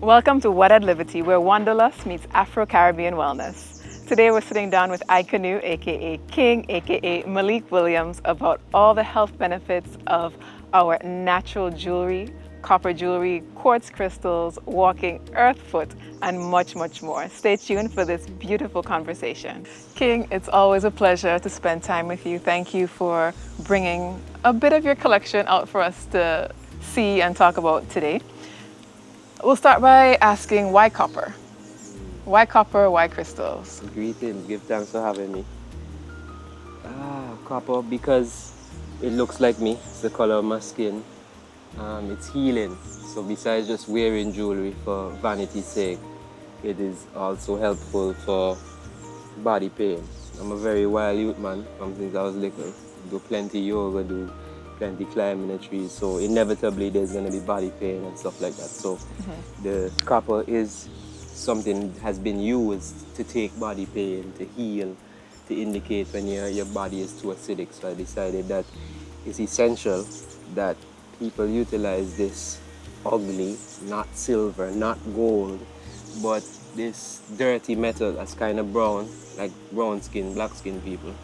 Welcome to What at Liberty, where Wanderlust meets Afro-Caribbean wellness. Today we're sitting down with II-KaNu, aka King, aka Malique Williams, about all the health benefits of our natural jewelry, copper jewelry, quartz crystals, walking earth foot, and much, much more. Stay tuned for this beautiful conversation. King, it's always a pleasure to spend time with you. Thank you for bringing a bit of your collection out for us to see and talk about today. We'll start by asking why copper? Why copper, why crystals? Greetings, give thanks for having me. Copper because it looks like me, it's the color of my skin. It's healing, so besides just wearing jewelry for vanity's sake, it is also helpful for body pain. I'm a very wild youth man from since I was little. Do plenty yoga, do plenty climbing the trees, so inevitably there's going to be body pain and stuff like that. So the copper is something that has been used to take body pain, to heal, to indicate when your body is too acidic. So I decided that it's essential that people utilize this ugly, not silver, not gold, but this dirty metal that's kind of brown, like brown skin, black skin people.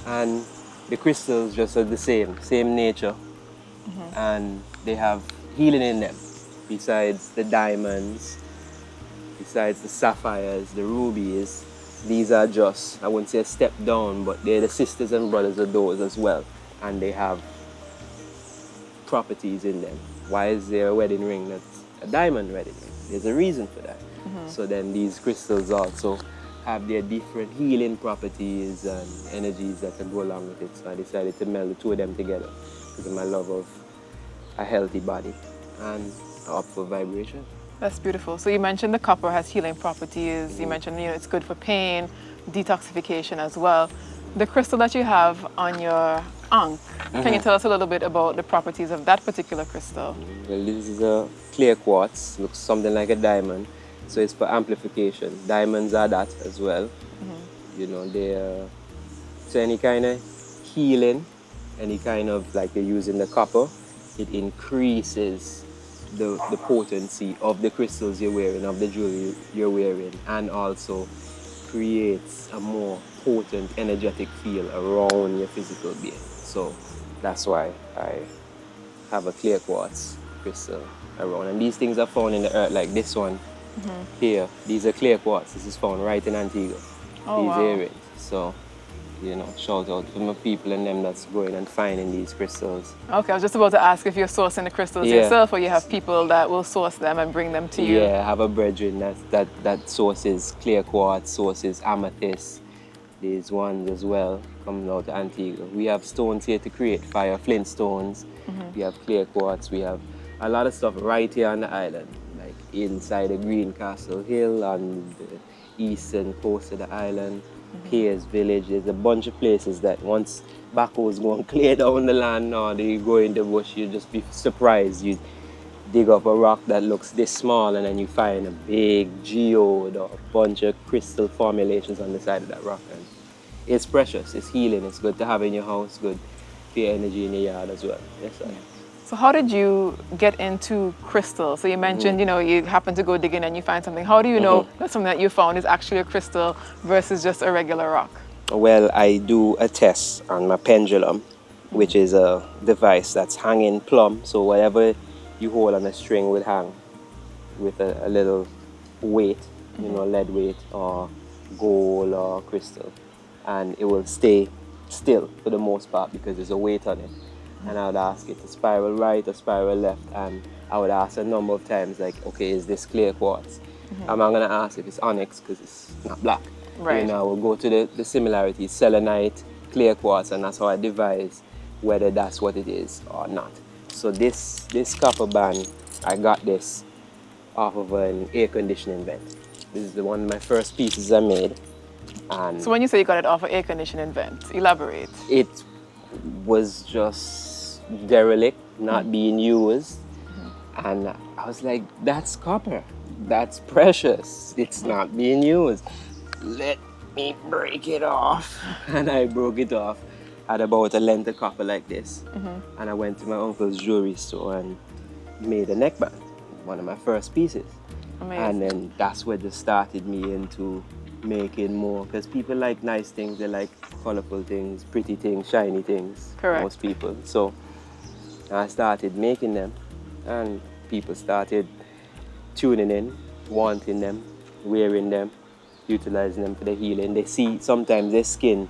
And the crystals just are the same nature, and they have healing in them. Besides the diamonds, besides the sapphires, the rubies, these are just, I wouldn't say a step down, but they're the sisters and brothers of those as well. And they have properties in them. Why is there a wedding ring that's a diamond wedding ring? There's a reason for that. So then these crystals also have their different healing properties and energies that go along with it. So I decided to meld the two of them together because of my love of a healthy body and up for vibration. That's beautiful. So you mentioned the copper has healing properties. You mentioned it's good for pain, detoxification as well. The crystal that you have on your ankh, can you tell us a little bit about the properties of that particular crystal? Well, this is a clear quartz, looks something like a diamond. So it's for amplification. Diamonds are that as well. They're so any kind of healing, any kind of like you're using the copper, it increases the potency of the crystals you're wearing, of the jewelry you're wearing, and also creates a more potent energetic feel around your physical being. So that's why I have a clear quartz crystal around. And these things are found in the earth, like this one. Here, these are clear quartz. This is found right in Antigua. These earrings. So, shout out to my people and them that's going and finding these crystals. Okay, I was just about to ask if you're sourcing the crystals yourself, or you have people that will source them and bring them to you. Yeah, I have a brethren that sources clear quartz, sources amethyst. These ones as well coming out of Antigua. We have stones here to create fire, flint stones. We have clear quartz. We have a lot of stuff right here on the island. Inside the Green Castle Hill on the eastern coast of the island, Piers Village. There's a bunch of places that once backhoes go and clear down the land or they go in the bush, you'll just be surprised. You dig up a rock that looks this small and then you find a big geode or a bunch of crystal formulations on the side of that rock. And it's precious, it's healing, it's good to have in your house, good for your energy in your yard as well. Yes, sir. So how did you get into crystals? So you mentioned, you happen to go digging and you find something. How do you know that something that you found is actually a crystal versus just a regular rock? Well, I do a test on my pendulum, which is a device that's hanging plumb. So whatever you hold on a string will hang with a little weight, lead weight or gold or crystal. And it will stay still for the most part because there's a weight on it. And I would ask it to spiral right or spiral left, and I would ask a number of times, like, okay, is this clear quartz? I'm not going to ask if it's onyx because it's not black. Right. We'll go to the similarities, selenite, clear quartz, and that's how I devise whether that's what it is or not. So this copper band, I got this off of an air conditioning vent. This is one of my first pieces I made. And so when you say you got it off an air conditioning vent, elaborate. It was just derelict, not being used, and I was like, that's copper, that's precious, it's not being used, let me break it off. And I broke it off at about a length of copper like this, and I went to my uncle's jewelry store and made a neckband, one of my first pieces. Amazing. And then that's what just started me into making more, because people like nice things, they like colorful things, pretty things, shiny things. Correct. Most people. So I started making them, and people started tuning in, wanting them, wearing them, utilizing them for the healing. They see sometimes their skin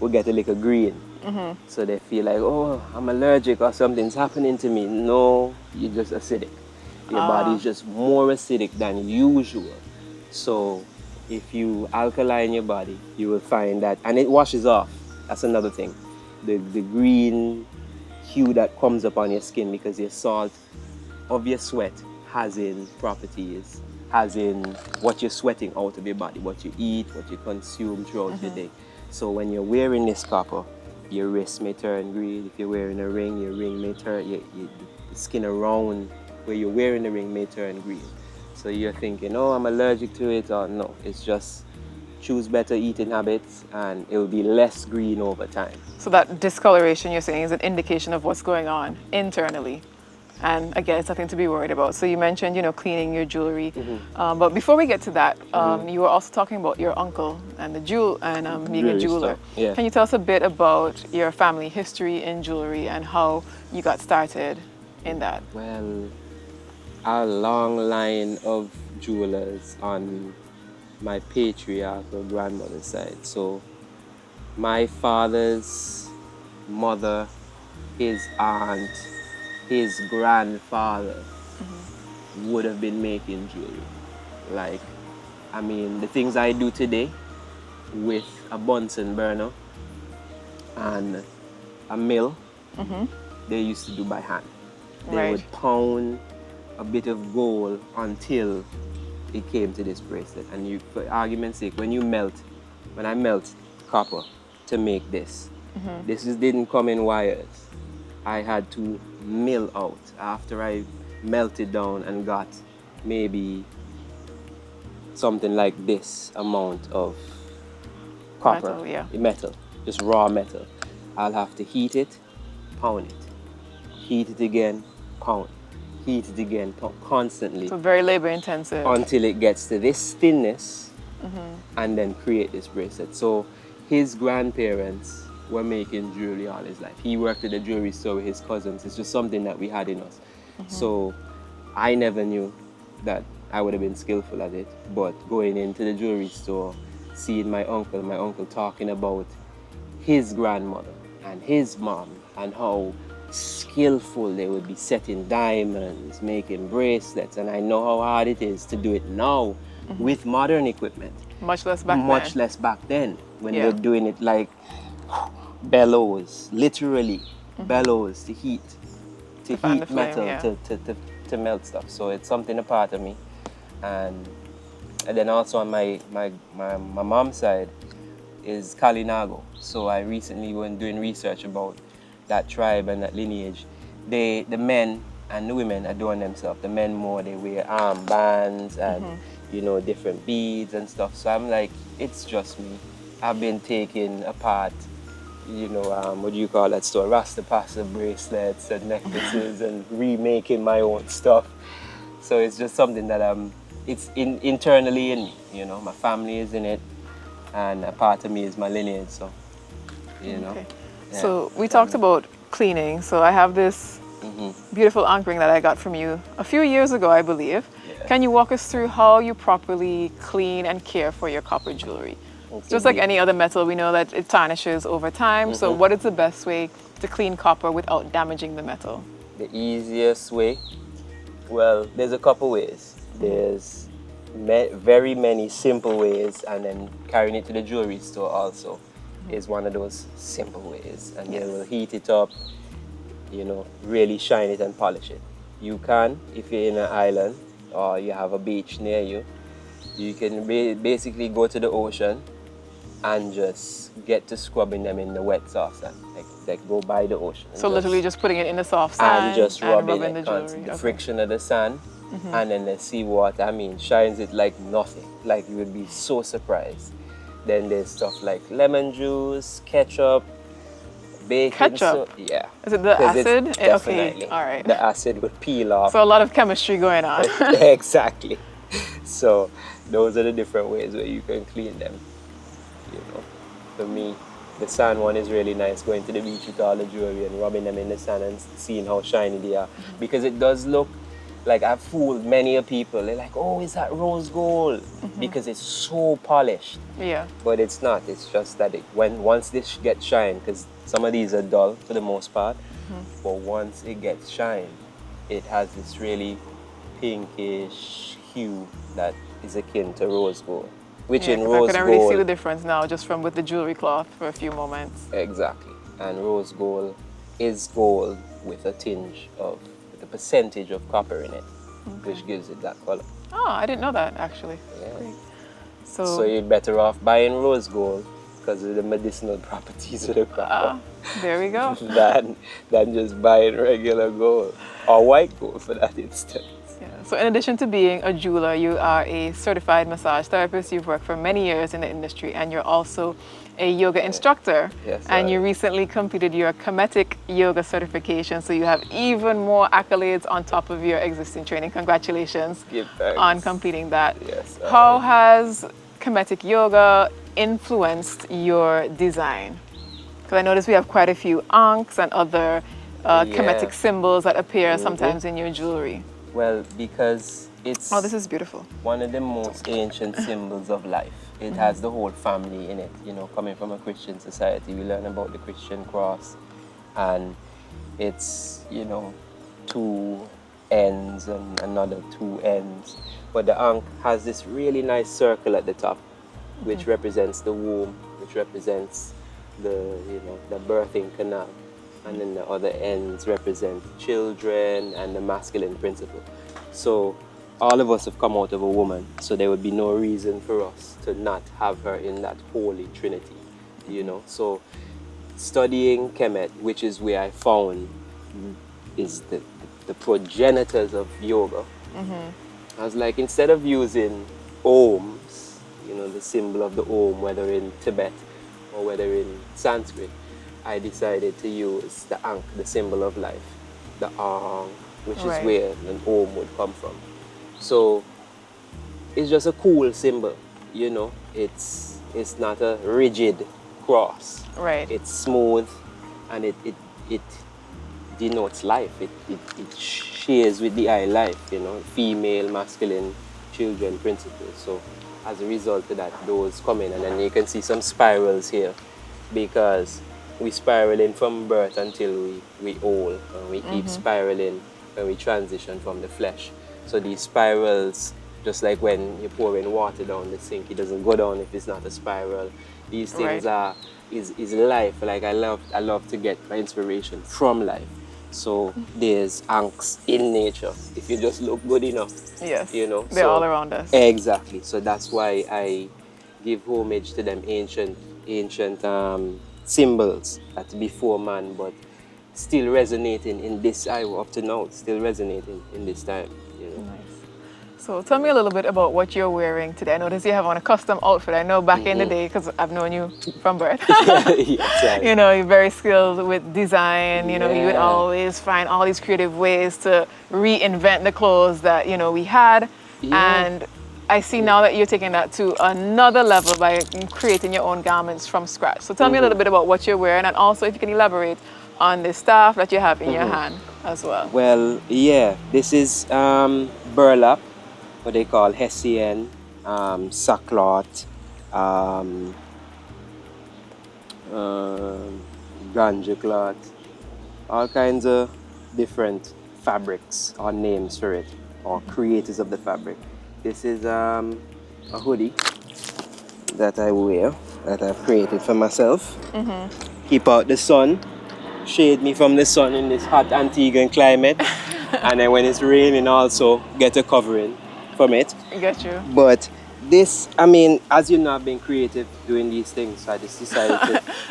will get a little green, so they feel like, oh, I'm allergic or something's happening to me. No, you're just acidic. Your body is just more acidic than usual. So if you alkaline your body, you will find that, and it washes off. That's another thing. The green hue that comes up on your skin because your salt of your sweat has in properties, has in what you're sweating out of your body, what you eat, what you consume throughout your day. So when you're wearing this copper, your wrist may turn green. If you're wearing a ring, your ring may turn, the skin around where you're wearing the ring may turn green. So you're thinking, oh, I'm allergic to it, or no, it's just choose better eating habits and it will be less green over time. So that discoloration you're saying is an indication of what's going on internally. And again, it's nothing to be worried about. So you mentioned, cleaning your jewelry. But before we get to that, you were also talking about your uncle and the being a jeweler. Yeah. Can you tell us a bit about your family history in jewelry and how you got started in that? Well, a long line of jewelers on my patriarchal grandmother's side. So my father's mother, his aunt, his grandfather would have been making jewelry. Like, I mean, the things I do today with a Bunsen burner and a mill, they used to do by hand. They would pound a bit of gold until it came to this bracelet. And you, for argument's sake, when I melt copper to make this, this didn't come in wires. I had to mill out after I melted down and got maybe something like this amount of copper, metal, just raw metal. I'll have to heat it, pound it, heat it again, pound, heat it again, pound, constantly. So very labor intensive. Until it gets to this thinness and then create this bracelet. So his grandparents were making jewelry all his life. He worked at a jewelry store with his cousins. It's just something that we had in us. So I never knew that I would have been skillful at it, but going into the jewelry store, seeing my uncle talking about his grandmother and his mom and how skillful they would be setting diamonds, making bracelets, and I know how hard it is to do it now with modern equipment. Much less back then. Much less back then when they're doing it like bellows, literally bellows to heat metal, to melt stuff. So it's something a part of me. And then also on my mom's side is Kalinago. So I recently went doing research about that tribe and that lineage. The men and the women adorn themselves. The men more, they wear armbands and different beads and stuff. So I'm like, it's just me. I've been taking apart, what do you call that store? Rastapasta bracelets and necklaces and remaking my own stuff. So it's just something that it's internally in me, my family is in it, and a part of me is my lineage, so, Okay. Yeah. So we talked about cleaning. So I have this beautiful anchoring that I got from you a few years ago, I believe. Yeah. Can you walk us through how you properly clean and care for your copper jewelry? Okay. Just like any other metal, we know that it tarnishes over time. So what is the best way to clean copper without damaging the metal? The easiest way? Well, there's a couple ways. There's very many simple ways, and then carrying it to the jewelry store also is one of those simple ways. And they will heat it up, really shine it and polish it. You can, if you're in an island or you have a beach near you, you can basically go to the ocean and just get to scrubbing them in the wet soft sand. Like go by the ocean. So literally just putting it in the soft sand and just rubbing the jewelry. The friction of the sand, and then the seawater, shines it like nothing. Like you would be so surprised. Then there's stuff like lemon juice, ketchup, baking Ketchup? Yeah. Is it the acid? Definitely. Okay, all right. The acid would peel off. So a lot of chemistry going on. Exactly. So those are the different ways where you can clean them. You know, for me, the sand one is really nice. Going to the beach with all the jewelry and rubbing them in the sand and seeing how shiny they are, because it does look like I've fooled many of people. They're like, "Oh, is that rose gold?" Because it's so polished. Yeah. But it's not. It's just that once this gets shine, because some of these are dull for the most part, but once it gets shine, it has this really pinkish hue that is akin to rose gold. Which Yeah, in 'cause rose I can already see the gold, difference now just from with the jewelry cloth for a few moments. exactly. And rose gold is gold with a tinge of, with a percentage of copper in it, which gives it that color. Oh, I didn't know that actually. Yeah. Great. So So, you're better off buying rose gold because of the medicinal properties of the copper there we go. than just buying regular gold or white gold for that instance. Yeah. So in addition to being a jeweler, you are a certified massage therapist. You've worked for many years in the industry, and you're also a yoga instructor. Yes, And I- you recently completed your Kemetic yoga certification, so you have even more accolades on top of your existing training. Congratulations Give thanks. on completing that. Yes, How has Kemetic yoga influenced your design? Because I noticed we have quite a few ankhs and other Kemetic symbols that appear sometimes in your jewelry. Well, because it's Oh, this is beautiful. one of the most ancient symbols of life. It has the whole family in it. You know, coming from a Christian society, we learn about the Christian cross, and it's, you know, two ends and another two ends. But the ankh has this really nice circle at the top, which represents the womb, which represents the, you know, the birthing canal. And then the other ends represent children and the masculine principle. So all of us have come out of a woman, so there would be no reason for us to not have her in that holy trinity, you know. So studying Kemet, which is where I found is the progenitors of yoga, I was like, instead of using ohms, you know, the symbol of the ohm, whether in Tibet or whether in Sanskrit, I decided to use the ankh, the symbol of life, the ankh, which is where an ohm would come from. So it's just a cool symbol, you know. It's not a rigid cross. Right. It's smooth, and it denotes life. It shares with the eye life, you know, female, masculine, children principles. So as a result of that, those come in, and then you can see some spirals here, because we spiraling from birth until we old, and we keep spiraling when we transition from the flesh. So these spirals, just like when you're pouring water down the sink, it doesn't go down if it's not a spiral. These things is life. Like I love to get my inspiration from life. So there's ankhs in nature if you just look good enough. Yes. You know, They're all around us. Exactly. So that's why I give homage to them ancient symbols that before man, but still resonating in this up to now, still resonating in this time, you know. Nice. So tell me a little bit about what you're wearing today. I noticed you have on a custom outfit. I know back in the day, because I've known you from birth. Yes, You know, you're very skilled with design. You know, you would Yeah. always find all these creative ways to reinvent the clothes that, you know, we had. Yeah. And I see now that you're taking that to another level by creating your own garments from scratch. So tell me a little bit about what you're wearing, and also if you can elaborate on the staff that you have in your hand as well. Well, yeah, this is burlap, what they call hessian, sackcloth, ganja cloth, all kinds of different fabrics or names for it, or creators of the fabric. This is a hoodie that I wear, that I've created for myself. Keep out the sun, shade me from the sun in this hot Antiguan climate. And then when it's raining also, get a covering from it. I get you. But this, I mean, as you know, I've been creative doing these things, so I just decided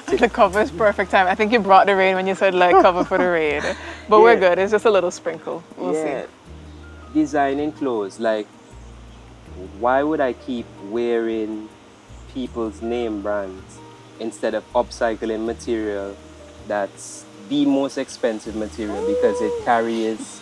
to The cover is perfect time. I think you brought the rain when you said like cover for the rain. But we're good. It's just a little sprinkle. We'll see. Designing clothes, like, why would I keep wearing people's name brands instead of upcycling material that's the most expensive material, because it carries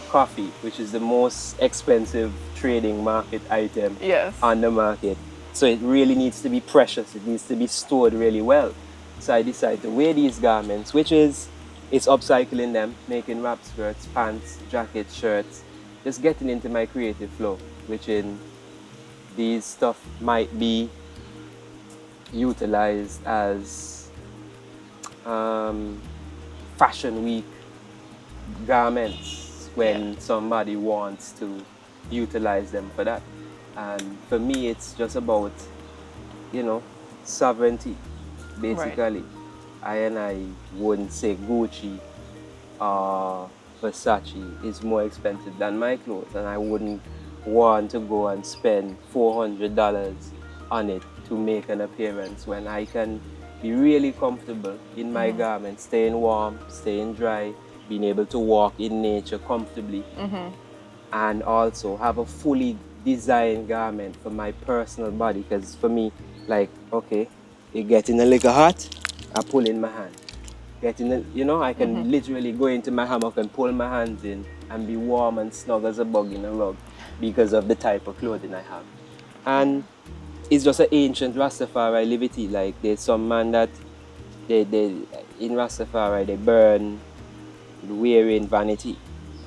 coffee, which is the most expensive trading market item Yes. on the market. So it really needs to be precious. It needs to be stored really well. So I decided to wear these garments, which is, it's upcycling them, making wrap skirts, pants, jackets, shirts, just getting into my creative flow, which in these stuff might be utilized as fashion week garments when somebody wants to utilize them for that. And for me, it's just about, you know, sovereignty, basically. I wouldn't say Gucci or Versace is more expensive than my clothes, and I wouldn't want to go and spend $400 on it to make an appearance when I can be really comfortable in my garments, staying warm, staying dry, being able to walk in nature comfortably, and also have a fully designed garment for my personal body. Because for me, like, okay, it getting a little hot, I pull in my hand. I can literally go into my hammock and pull my hands in and be warm and snug as a bug in a rug because of the type of clothing I have. And it's just an ancient Rastafari liberty. Like, there's some man that they in Rastafari they burn wearing vanity,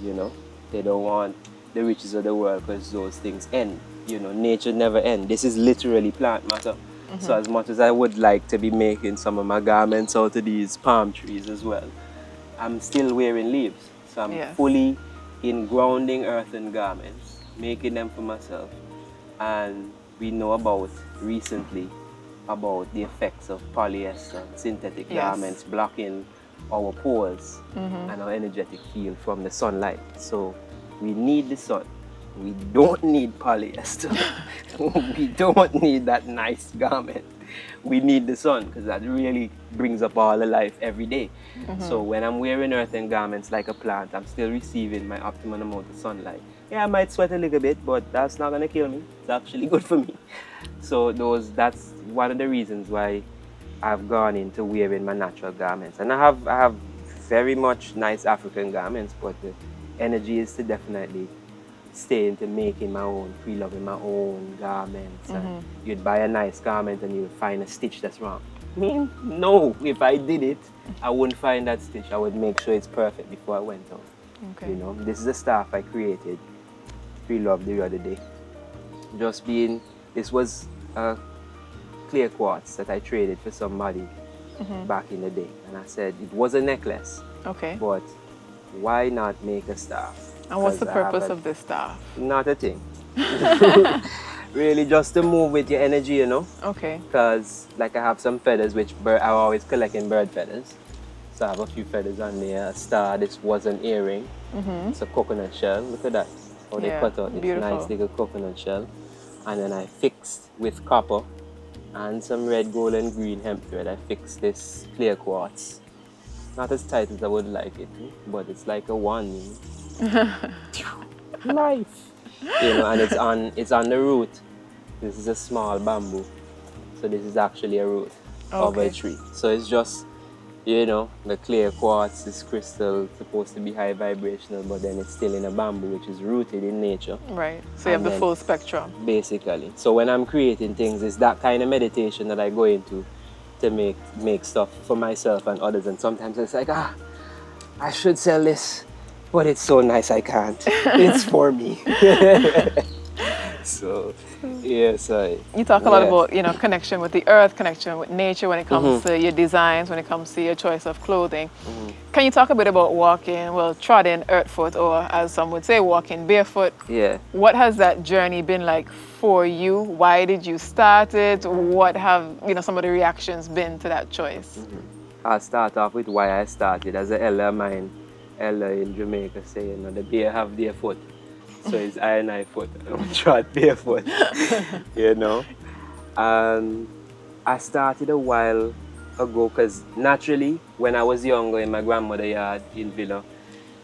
you know. They don't want the riches of the world because those things end. You know, nature never ends. This is literally plant matter. So as much as I would like to be making some of my garments out of these palm trees as well, I'm still wearing leaves. So I'm fully in grounding earthen garments, making them for myself. And we know about recently about the effects of polyester, synthetic garments blocking our pores and our energetic field from the sunlight. So we need the sun. We don't need polyester. We don't need that nice garment. We need the sun because that really brings up all the life every day. So when I'm wearing earthen garments like a plant, I'm still receiving my optimum amount of sunlight. Yeah, I might sweat a little bit, but that's not gonna kill me. It's actually good for me. So that's one of the reasons why I've gone into wearing my natural garments. And I have very much nice African garments, but the energy is to definitely stay into making my own, pre-loving my own garments. And you'd buy a nice garment and you'd find a stitch that's wrong. I mean, no, if I did it, I wouldn't find that stitch. I would make sure it's perfect before I went out. You know, this is the staff I created, pre-loved the other day. This was a clear quartz that I traded for somebody back in the day. And I said, it was a necklace, but why not make a staff? And what's the purpose of this staff? Not a thing. Really just to move with your energy, you know? Because like I have some feathers, which I'm always collecting bird feathers. So I have a few feathers on there, a star. This was an earring. It's a coconut shell. Look at that. How they cut out this nice little coconut shell. And then I fixed with copper and some red, gold, and green hemp thread. I fixed this clear quartz. Not as tight as I would like it, but it's like a wand. Life. You know, and it's on the root. This is a small bamboo. So this is actually a root of a tree. So it's just, you know, the clear quartz, this crystal, supposed to be high vibrational, but then it's still in a bamboo, which is rooted in nature. Right. So you have the full spectrum. Basically. So when I'm creating things, it's that kind of meditation that I go into to make stuff for myself and others. And sometimes it's like, I should sell this, but it's so nice I can't. It's for me. So, yes, you talk a lot about, you know, connection with the earth, connection with nature when it comes to your designs, when it comes to your choice of clothing. Can you talk a bit about walking, trotting earth foot, or as some would say, walking barefoot? Yeah. What has that journey been like for you? Why did you start it? What have, you know, some of the reactions been to that choice? I'll start off with why I started. As an elder of mine, elder in Jamaica, say, you know, the bear have their foot. So it's I and I foot. I don't trot barefoot, you know. And I started a while ago because naturally, when I was younger in my grandmother's yard in Villa,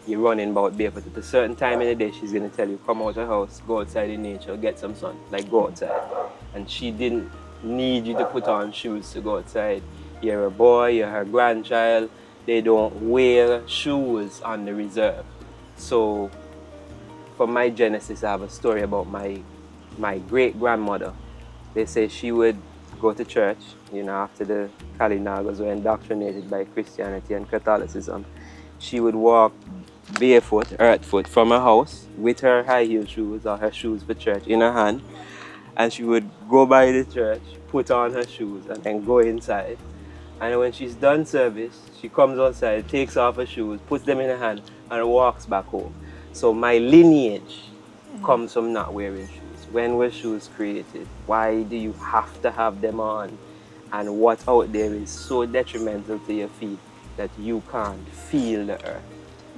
you're running about barefoot. At a certain time in the day, she's going to tell you, come out of the house, go outside in nature, get some sun, like go outside. And she didn't need you to put on shoes to go outside. You're a boy, you're her grandchild. They don't wear shoes on the reserve. So from my genesis, I have a story about my great-grandmother. They say she would go to church, you know, after the Kalinagas were indoctrinated by Christianity and Catholicism. She would walk barefoot, earthfoot, from her house with her high heel shoes or her shoes for church in her hand. And she would go by the church, put on her shoes, and then go inside. And when she's done service, she comes outside, takes off her shoes, puts them in her hand, and walks back home. So my lineage comes from not wearing shoes. When were shoes created? Why do you have to have them on? And what out there is so detrimental to your feet that you can't feel the earth,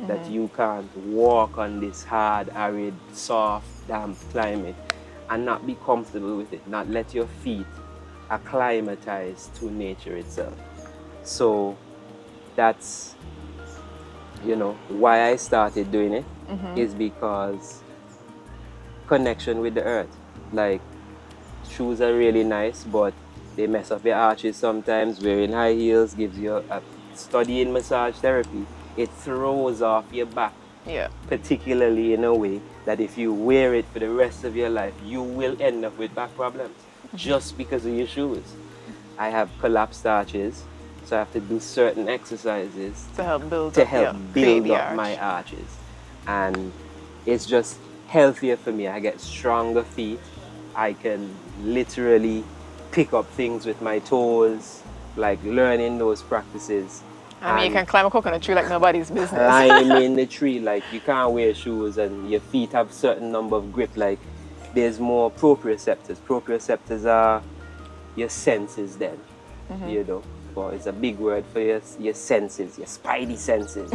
that you can't walk on this hard, arid, soft, damp climate and not be comfortable with it, not let your feet acclimatize to nature itself. So that's, you know, why I started doing it is because connection with the earth. Like, shoes are really nice, but they mess up your arches sometimes. Wearing high heels gives you studying massage therapy. It throws off your back, particularly in a way that if you wear it for the rest of your life, you will end up with back problems just because of your shoes. I have collapsed arches, so I have to do certain exercises to help build up my arches. And it's just healthier for me. I get stronger feet. I can literally pick up things with my toes, like learning those practices. I mean, you can climb a coconut tree like nobody's business. Climbing the tree, like you can't wear shoes and your feet have certain number of grip. Like there's more proprioceptors. Proprioceptors are your senses then, you know. But it's a big word for your senses, your spidey senses.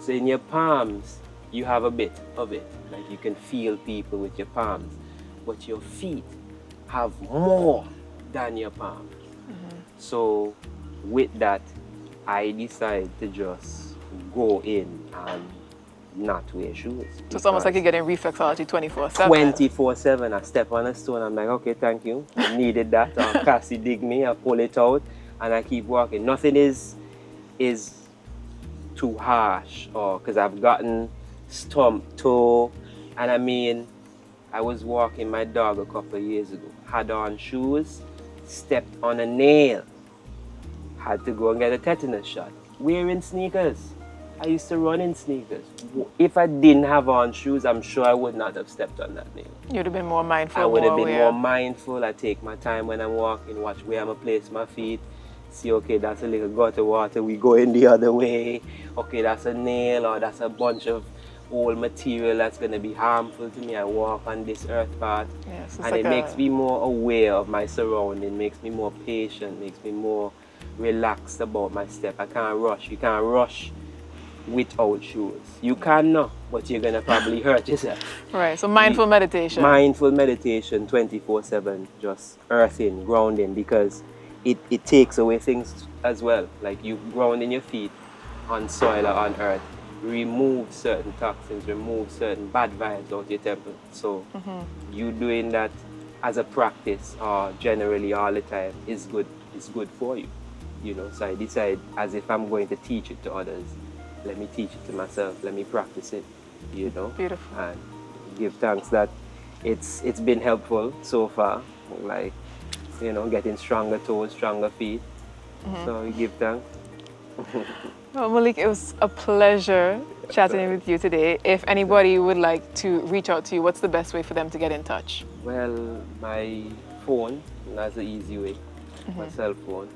So in your palms, you have a bit of it. Like you can feel people with your palms. But your feet have more than your palms. So with that, I decide to just go in and not wear shoes. So it's almost like you're getting reflexology 24/7. 24/7. I step on a stone, I'm like, okay, thank you. I needed that. Cassie dig me, I pull it out, and I keep walking. Nothing is too harsh, or because I've gotten stumped toe. And I mean, I was walking my dog a couple of years ago, had on shoes, stepped on a nail. Had to go and get a tetanus shot. Wearing sneakers. I used to run in sneakers. If I didn't have on shoes, I'm sure I would not have stepped on that nail. You'd have been more mindful. I would have been more mindful. I take my time when I'm walking, watch where I'm going to place my feet. See, okay, that's a little gutter water, we go in the other way. Okay, that's a nail or that's a bunch of old material that's going to be harmful to me. I walk on this earth path. Yes, and like it makes me more aware of my surrounding, makes me more patient, makes me more relaxed about my step. I can't rush. You can't rush without shoes. You can now, but you're gonna probably hurt yourself. Right. So mindful meditation. Mindful meditation 24/7, just earthing, grounding, because it takes away things as well. Like you grounding your feet on soil or on earth, remove certain toxins, remove certain bad vibes out your temple. So you doing that as a practice or generally all the time is good. It's good for you. You know, so I decide, as if I'm going to teach it to others, let me teach it to myself, let me practice it, you know. Beautiful. And give thanks that it's been helpful so far, like, you know, getting stronger toes, stronger feet. So we give thanks. Well, Malique, it was a pleasure chatting with you today. If anybody would like to reach out to you, what's the best way for them to get in touch? Well, my phone, that's the easy way. My cell phone,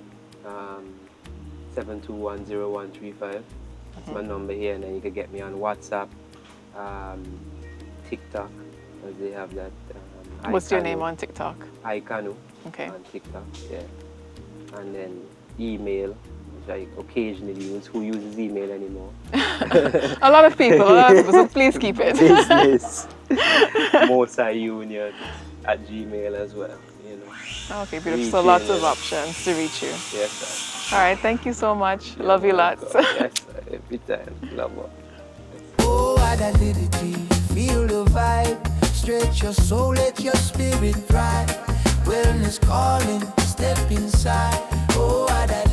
7210135. That's my number here, and then you can get me on WhatsApp, TikTok, as they have that. What's your name on TikTok? II-KaNu. Okay. On TikTok, yeah. And then email, which I occasionally use. Who uses email anymore? A lot of people, so please keep it. Business, multi-union at Gmail as well, you know. Okay, beautiful. So lots of options to reach you. Yes, sir. All right, thank you so much. Love you lots. Yes, sir. Every time. Love her. Oh, identity, feel the vibe. Stretch your soul, let your spirit thrive. Wellness calling, step inside. Oh, identity.